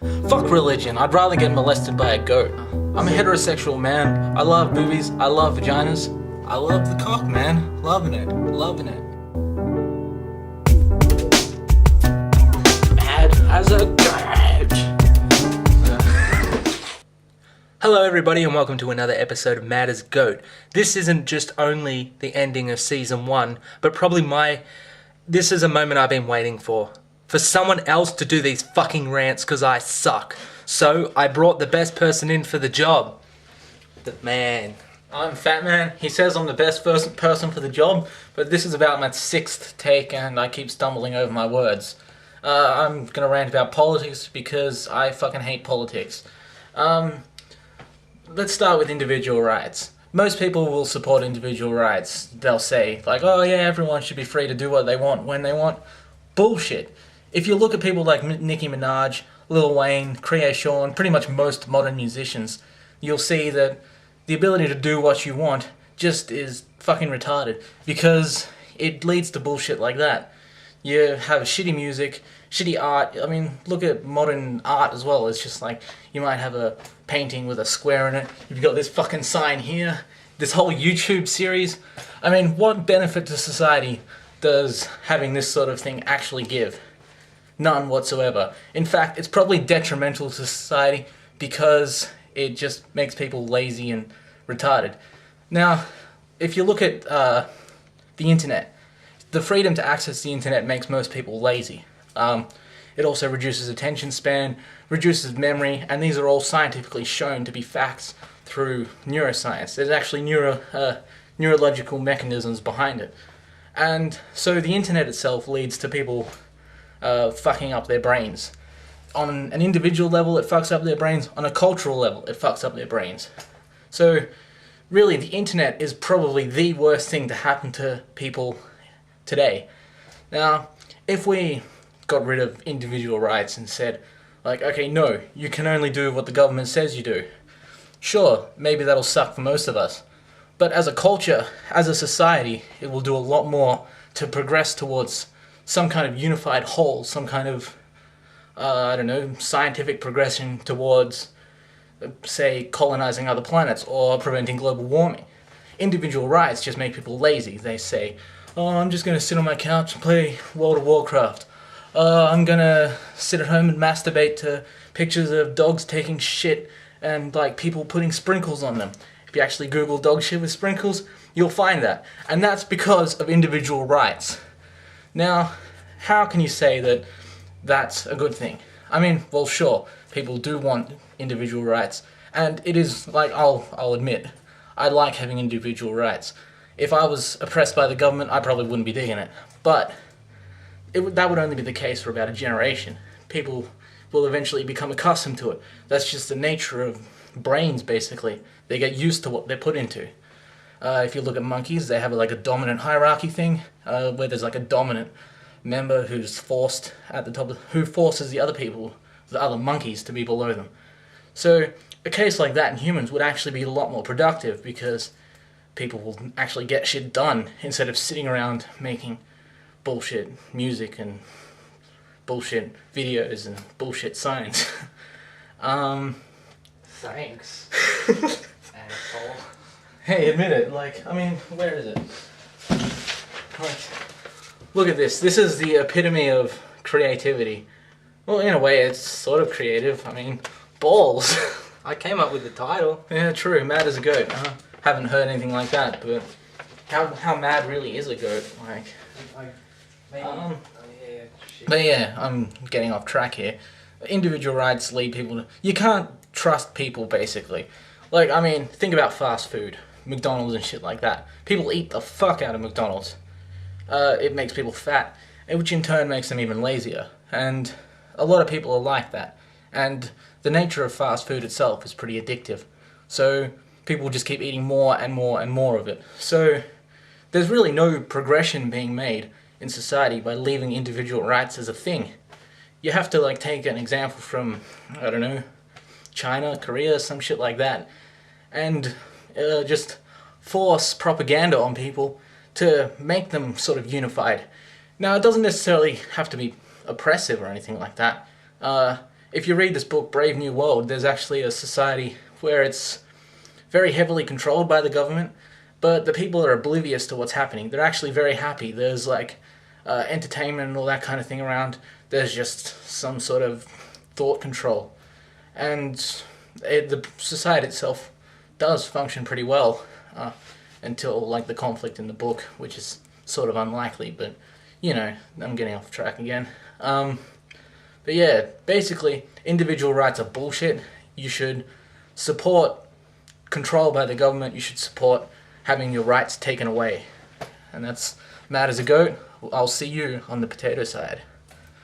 Fuck religion, I'd rather get molested by a goat. I'm a heterosexual man, I love boobies, I love vaginas. I love the cock, man. Loving it, loving it. Mad as a goat. Hello everybody and welcome to another episode of Mad as Goat. This isn't just only the ending of season 1, but probably this is a moment I've been waiting for someone else to do these fucking rants because I suck. So I brought the best person in for the job. The man. I'm Fatman. He says I'm the best person for the job, but this is about my 6th take and I keep stumbling over my words. I'm gonna rant about politics because I fucking hate politics. Let's start with individual rights. Most people will support individual rights. They'll say, like, oh yeah, everyone should be free to do what they want when they want. Bullshit. If you look at people like Nicki Minaj, Lil Wayne, Sean, pretty much most modern musicians, you'll see that the ability to do what you want just is fucking retarded because it leads to bullshit like that. You have shitty music, shitty art. I mean, look at modern art as well. It's just like, you might have a painting with a square in it. You've got this fucking sign here. This whole YouTube series. I mean, what benefit to society does having this sort of thing actually give? None whatsoever. In fact, it's probably detrimental to society because it just makes people lazy and retarded. Now, if you look at the internet, the freedom to access the internet makes most people lazy. It also reduces attention span, reduces memory, and these are all scientifically shown to be facts through neuroscience. There's actually neurological mechanisms behind it. And so the internet itself leads to people fucking up their brains. On an individual level, it fucks up their brains. On a cultural level, it fucks up their brains. So, really, the internet is probably the worst thing to happen to people today. Now, if we got rid of individual rights and said, like, okay, no, you can only do what the government says you do. Sure, maybe that'll suck for most of us. But as a culture, as a society, it will do a lot more to progress towards some kind of unified whole, some kind of, scientific progression towards, say, colonizing other planets or preventing global warming. Individual rights just make people lazy. They say, oh, I'm just going to sit on my couch and play World of Warcraft. I'm going to sit at home and masturbate to pictures of dogs taking shit and, like, people putting sprinkles on them. If you actually Google dog shit with sprinkles, you'll find that. And that's because of individual rights. Now, how can you say that that's a good thing? I mean, well, sure, people do want individual rights, and it is, like, I'll admit, I like having individual rights. If I was oppressed by the government, I probably wouldn't be digging it. But that would only be the case for about a generation. People will eventually become accustomed to it. That's just the nature of brains, basically. They get used to what they're put into. If you look at monkeys, they have like a dominant hierarchy thing, where there's like a dominant member who's forced at the top who forces the other monkeys to be below them. So a case like that in humans would actually be a lot more productive because people will actually get shit done instead of sitting around making bullshit music and bullshit videos and bullshit science. Thanks, asshole. Hey, admit it. Like, I mean, where is it? Like, look at this. This is the epitome of creativity. Well, in a way, it's sort of creative. I mean, balls. I came up with the title. Yeah, true. Mad as a goat. Haven't heard anything like that, but how mad really is a goat? Like, but yeah, I'm getting off track here. Individual rights lead people to... You can't trust people, basically. Like, I mean, think about fast food. McDonald's and shit like that. People eat the fuck out of McDonald's. It makes people fat, which in turn makes them even lazier. And a lot of people are like that. And the nature of fast food itself is pretty addictive. So people just keep eating more and more and more of it. So there's really no progression being made in society by leaving individual rights as a thing. You have to, like, take an example from, I don't know, China, Korea, some shit like that, and just force propaganda on people to make them sort of unified. Now, it doesn't necessarily have to be oppressive or anything like that. if you read this book, Brave New World, there's actually a society where it's very heavily controlled by the government, but the people are oblivious to what's happening. They're actually very happy. There's like entertainment and all that kind of thing around. There's just some sort of thought control. And the society itself does function pretty well until like the conflict in the book, which is sort of unlikely, but you know, I'm getting off track again. But yeah, basically, individual rights are bullshit. You should support control by the government. You should support having your rights taken away. And that's mad as a goat. I'll see you on the potato side.